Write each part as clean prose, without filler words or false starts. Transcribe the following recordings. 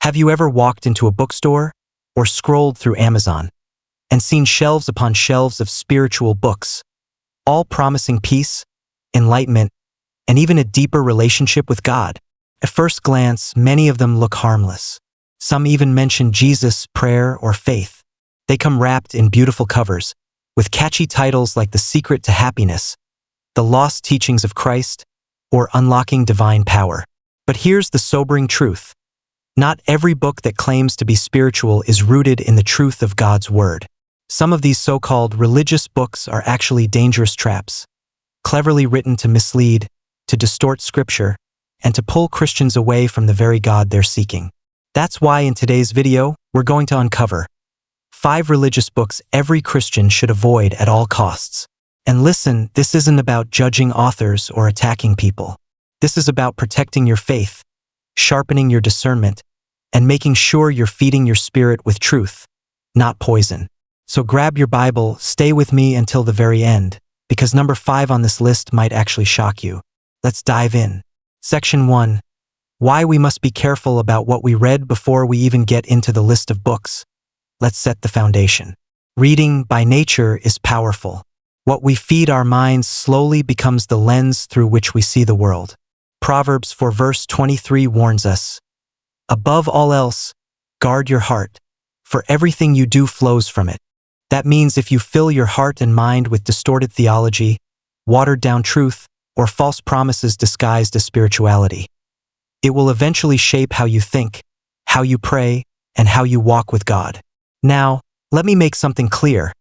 Have you ever walked into a bookstore or scrolled through Amazon and seen shelves upon shelves of spiritual books, all promising peace, enlightenment, and even a deeper relationship with God? At first glance, many of them look harmless. Some even mention Jesus, prayer, or faith. They come wrapped in beautiful covers, with catchy titles like The Secret to Happiness, The Lost Teachings of Christ, or Unlocking Divine Power. But here's the sobering truth. Not every book that claims to be spiritual is rooted in the truth of God's Word. Some of these so-called religious books are actually dangerous traps, cleverly written to mislead, to distort Scripture, and to pull Christians away from the very God they're seeking. That's why in today's video, we're going to uncover 5 religious books every Christian should avoid at all costs. And listen, this isn't about judging authors or attacking people. This is about protecting your faith, sharpening your discernment, and making sure you're feeding your spirit with truth, not poison. So grab your Bible, stay with me until the very end, because number 5 on this list might actually shock you. Let's dive in. Section 1. Why we must be careful about what we read before we even get into the list of books. Let's set the foundation. Reading, by nature, is powerful. What we feed our minds slowly becomes the lens through which we see the world. Proverbs 4 verse 23 warns us, "Above all else, guard your heart, for everything you do flows from it." That means if you fill your heart and mind with distorted theology, watered-down truth, or false promises disguised as spirituality, it will eventually shape how you think, how you pray, and how you walk with God. Now, let me make something clear.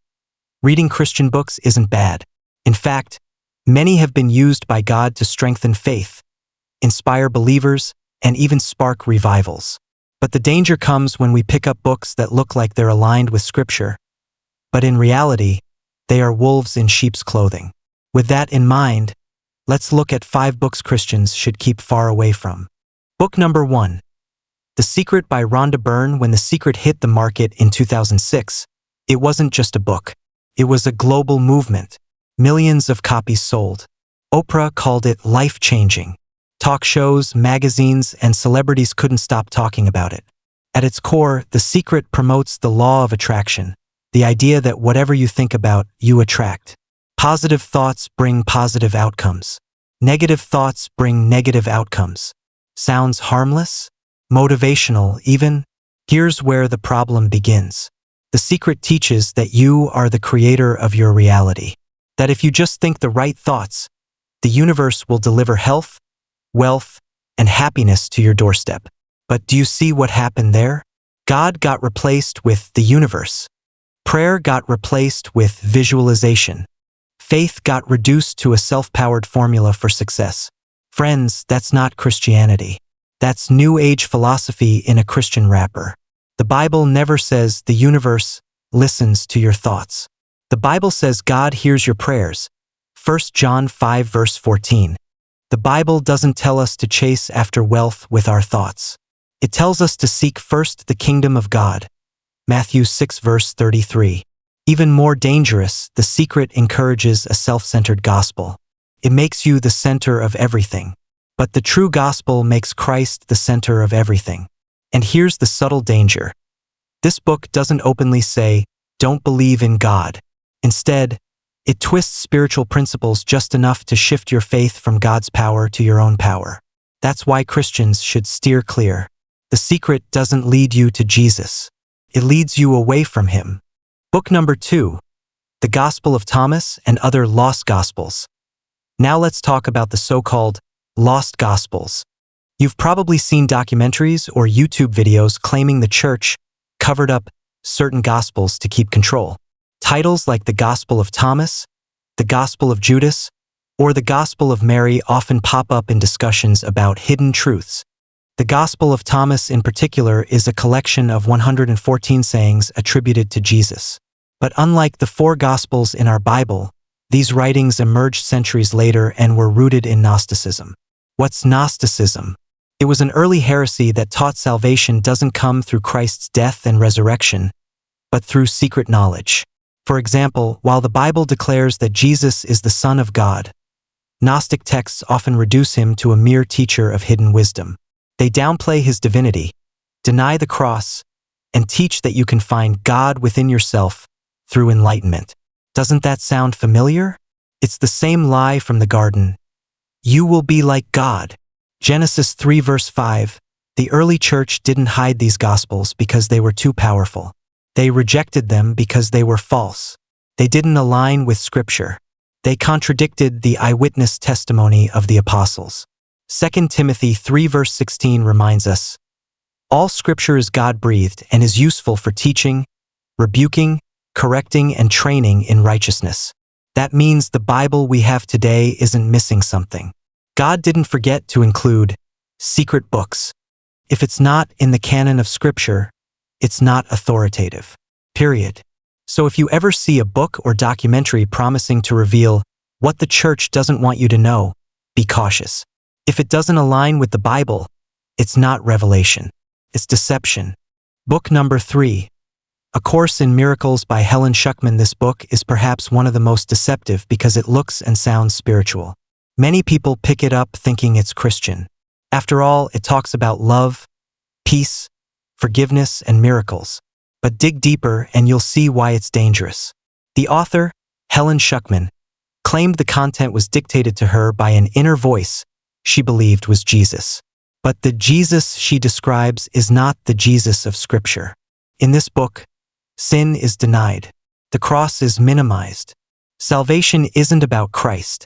Reading Christian books isn't bad. In fact, many have been used by God to strengthen faith, inspire believers, and even spark revivals. But the danger comes when we pick up books that look like they're aligned with Scripture, but in reality, they are wolves in sheep's clothing. With that in mind, let's look at 5 books Christians should keep far away from. Book number 1. The Secret by Rhonda Byrne. When The Secret hit the market in 2006, it wasn't just a book. It was a global movement. Millions of copies sold. Oprah called it life-changing. Talk shows, magazines, and celebrities couldn't stop talking about it. At its core, The Secret promotes the law of attraction, the idea that whatever you think about, you attract. Positive thoughts bring positive outcomes. Negative thoughts bring negative outcomes. Sounds harmless? Motivational, even? Here's where the problem begins. The Secret teaches that you are the creator of your reality. That if you just think the right thoughts, the universe will deliver health, wealth, and happiness to your doorstep. But do you see what happened there? God got replaced with the universe. Prayer got replaced with visualization. Faith got reduced to a self-powered formula for success. Friends, that's not Christianity. That's New Age philosophy in a Christian wrapper. The Bible never says the universe listens to your thoughts. The Bible says God hears your prayers. 1 John 5 verse 14. The Bible doesn't tell us to chase after wealth with our thoughts. It tells us to seek first the kingdom of God. Matthew 6 verse 33. Even more dangerous, The Secret encourages a self-centered gospel. It makes you the center of everything. But the true gospel makes Christ the center of everything. And here's the subtle danger. This book doesn't openly say, "Don't believe in God." Instead, it twists spiritual principles just enough to shift your faith from God's power to your own power. That's why Christians should steer clear. The Secret doesn't lead you to Jesus. It leads you away from Him. Book number 2. The Gospel of Thomas and Other Lost Gospels. Now let's talk about the so-called lost Gospels. You've probably seen documentaries or YouTube videos claiming the church covered up certain Gospels to keep control. Titles like the Gospel of Thomas, the Gospel of Judas, or the Gospel of Mary often pop up in discussions about hidden truths. The Gospel of Thomas in particular is a collection of 114 sayings attributed to Jesus. But unlike the 4 Gospels in our Bible, these writings emerged centuries later and were rooted in Gnosticism. What's Gnosticism? It was an early heresy that taught salvation doesn't come through Christ's death and resurrection, but through secret knowledge. For example, while the Bible declares that Jesus is the Son of God, Gnostic texts often reduce him to a mere teacher of hidden wisdom. They downplay his divinity, deny the cross, and teach that you can find God within yourself through enlightenment. Doesn't that sound familiar? It's the same lie from the garden. You will be like God. Genesis 3 verse 5. The early church didn't hide these gospels because they were too powerful. They rejected them because they were false. They didn't align with Scripture. They contradicted the eyewitness testimony of the apostles. 2 Timothy 3 verse 16 reminds us, all Scripture is God-breathed and is useful for teaching, rebuking, correcting, and training in righteousness. That means the Bible we have today isn't missing something. God didn't forget to include secret books. If it's not in the canon of Scripture, it's not authoritative. Period. So if you ever see a book or documentary promising to reveal what the church doesn't want you to know, be cautious. If it doesn't align with the Bible, it's not revelation. It's deception. Book number 3. A Course in Miracles by Helen Schuckman. This book is perhaps one of the most deceptive because it looks and sounds spiritual. Many people pick it up thinking it's Christian. After all, it talks about love, peace, forgiveness, and miracles. But dig deeper and you'll see why it's dangerous. The author, Helen Schuckman, claimed the content was dictated to her by an inner voice she believed was Jesus. But the Jesus she describes is not the Jesus of Scripture. In this book, sin is denied. The cross is minimized. Salvation isn't about Christ.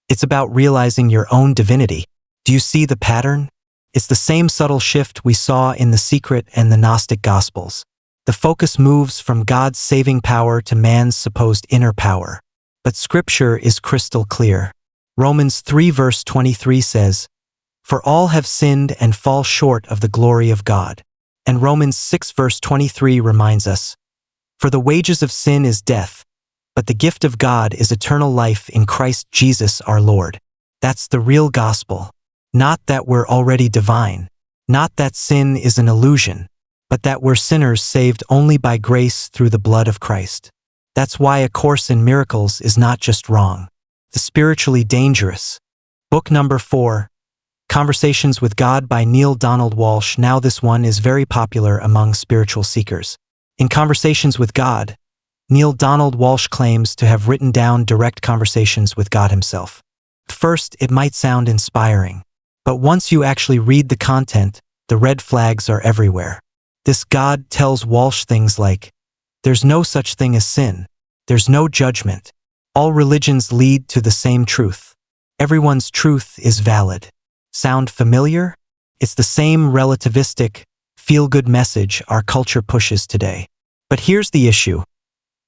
It's about realizing your own divinity. Do you see the pattern? It's the same subtle shift we saw in The Secret and the Gnostic Gospels. The focus moves from God's saving power to man's supposed inner power. But Scripture is crystal clear. Romans 3 verse 23 says, "For all have sinned and fall short of the glory of God." And Romans 6 verse 23 reminds us, "For the wages of sin is death, but the gift of God is eternal life in Christ Jesus our Lord." That's the real gospel. Not that we're already divine. Not that sin is an illusion, but that we're sinners saved only by grace through the blood of Christ. That's why A Course in Miracles is not just wrong. It's spiritually dangerous. Book number 4. Conversations with God by Neale Donald Walsch. Now this one is very popular among spiritual seekers. In Conversations with God, Neale Donald Walsch claims to have written down direct conversations with God himself. At first, it might sound inspiring, but once you actually read the content, the red flags are everywhere. This God tells Walsch things like, "There's no such thing as sin. There's no judgment. All religions lead to the same truth. Everyone's truth is valid." Sound familiar? It's the same relativistic, feel-good message our culture pushes today. But here's the issue.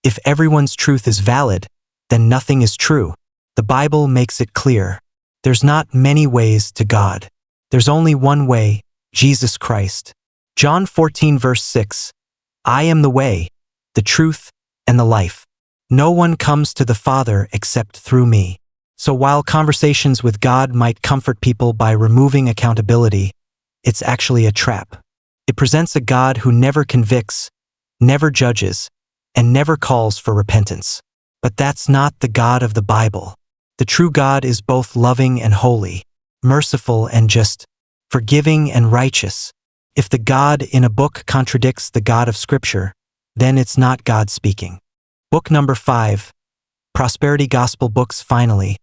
If everyone's truth is valid, then nothing is true. The Bible makes it clear. There's not many ways to God. There's only one way, Jesus Christ. John 14 verse 6. "I am the way, the truth, and the life. No one comes to the Father except through me." So while Conversations with God might comfort people by removing accountability, it's actually a trap. It presents a God who never convicts, never judges, and never calls for repentance. But that's not the God of the Bible. The true God is both loving and holy, merciful and just, forgiving and righteous. If the God in a book contradicts the God of Scripture, then it's not God speaking. Book number 5. Prosperity Gospel Books. Finally,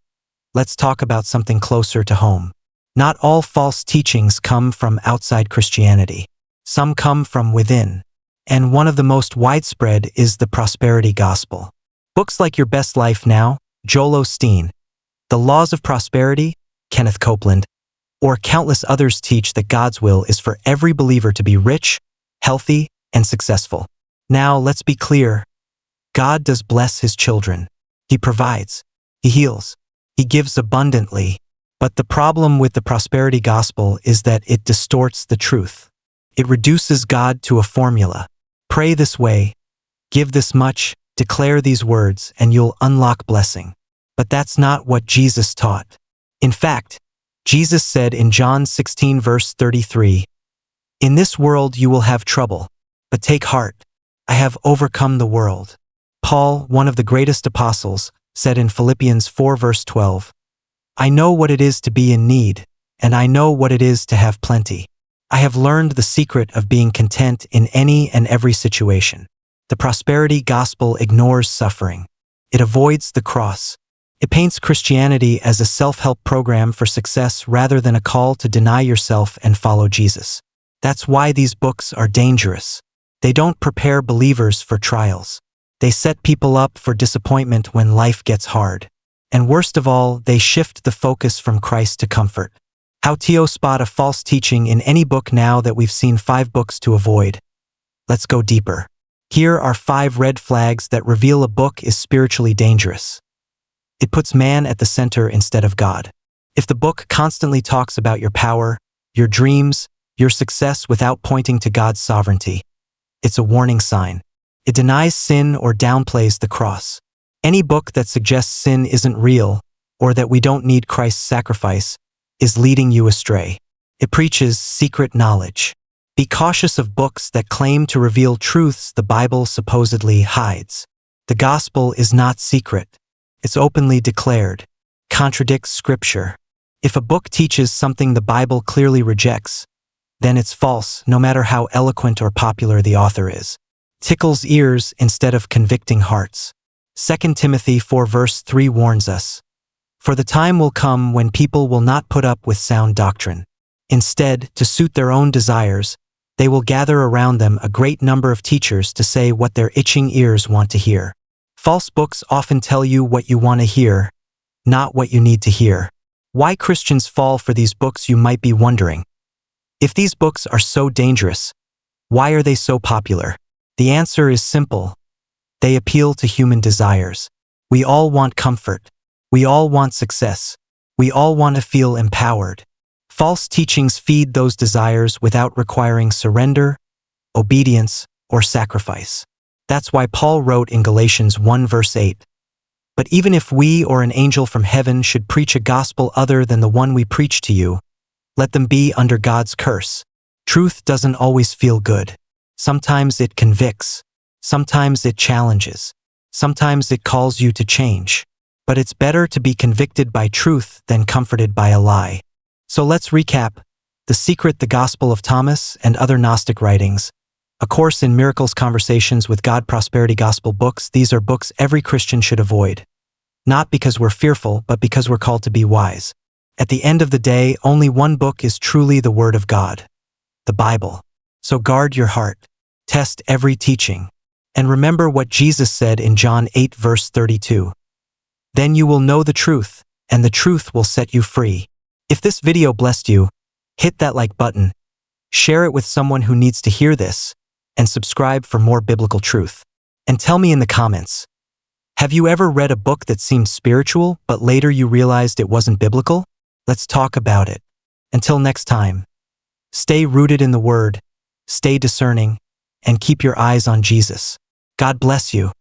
let's talk about something closer to home. Not all false teachings come from outside Christianity. Some come from within. And one of the most widespread is the prosperity gospel. Books like Your Best Life Now, Joel Osteen, The Laws of Prosperity, Kenneth Copeland, or countless others teach that God's will is for every believer to be rich, healthy, and successful. Now, let's be clear. God does bless His children. He provides. He heals. He gives abundantly. But the problem with the prosperity gospel is that it distorts the truth. It reduces God to a formula. Pray this way, give this much, declare these words, and you'll unlock blessing. But that's not what Jesus taught. In fact, Jesus said in John 16 verse 33, "In this world you will have trouble, but take heart. I have overcome the world." Paul, one of the greatest apostles, said in Philippians 4 verse 12, "I know what it is to be in need, and I know what it is to have plenty." I have learned the secret of being content in any and every situation. The prosperity gospel ignores suffering. It avoids the cross. It paints Christianity as a self-help program for success rather than a call to deny yourself and follow Jesus. That's why these books are dangerous. They don't prepare believers for trials. They set people up for disappointment when life gets hard. And worst of all, they shift the focus from Christ to comfort. How to spot a false teaching in any book now that we've seen 5 books to avoid. Let's go deeper. Here are 5 red flags that reveal a book is spiritually dangerous. It puts man at the center instead of God. If the book constantly talks about your power, your dreams, your success without pointing to God's sovereignty, it's a warning sign. It denies sin or downplays the cross. Any book that suggests sin isn't real, or that we don't need Christ's sacrifice, is leading you astray. It preaches secret knowledge. Be cautious of books that claim to reveal truths the Bible supposedly hides. The gospel is not secret. It's openly declared. Contradicts Scripture. If a book teaches something the Bible clearly rejects, then it's false, no matter how eloquent or popular the author is. Tickles ears instead of convicting hearts. 2 Timothy 4 verse 3 warns us, "For the time will come when people will not put up with sound doctrine. Instead, to suit their own desires, they will gather around them a great number of teachers to say what their itching ears want to hear." False books often tell you what you want to hear, not what you need to hear. Why Christians fall for these books, you might be wondering. If these books are so dangerous, why are they so popular? The answer is simple. They appeal to human desires. We all want comfort. We all want success. We all want to feel empowered. False teachings feed those desires without requiring surrender, obedience, or sacrifice. That's why Paul wrote in Galatians 1 verse 8, "But even if we or an angel from heaven should preach a gospel other than the one we preach to you, let them be under God's curse." Truth doesn't always feel good. Sometimes it convicts. Sometimes it challenges. Sometimes it calls you to change. But it's better to be convicted by truth than comforted by a lie. So let's recap. The Secret, the Gospel of Thomas, and Other Gnostic Writings. A Course in Miracles, Conversations with God, Prosperity Gospel books. These are books every Christian should avoid. Not because we're fearful, but because we're called to be wise. At the end of the day, only one book is truly the Word of God, the Bible. So guard your heart. Test every teaching. And remember what Jesus said in John 8 verse 32. "Then you will know the truth, and the truth will set you free." If this video blessed you, hit that like button, share it with someone who needs to hear this, and subscribe for more biblical truth. And tell me in the comments, have you ever read a book that seemed spiritual, but later you realized it wasn't biblical? Let's talk about it. Until next time, stay rooted in the Word, stay discerning, and keep your eyes on Jesus. God bless you.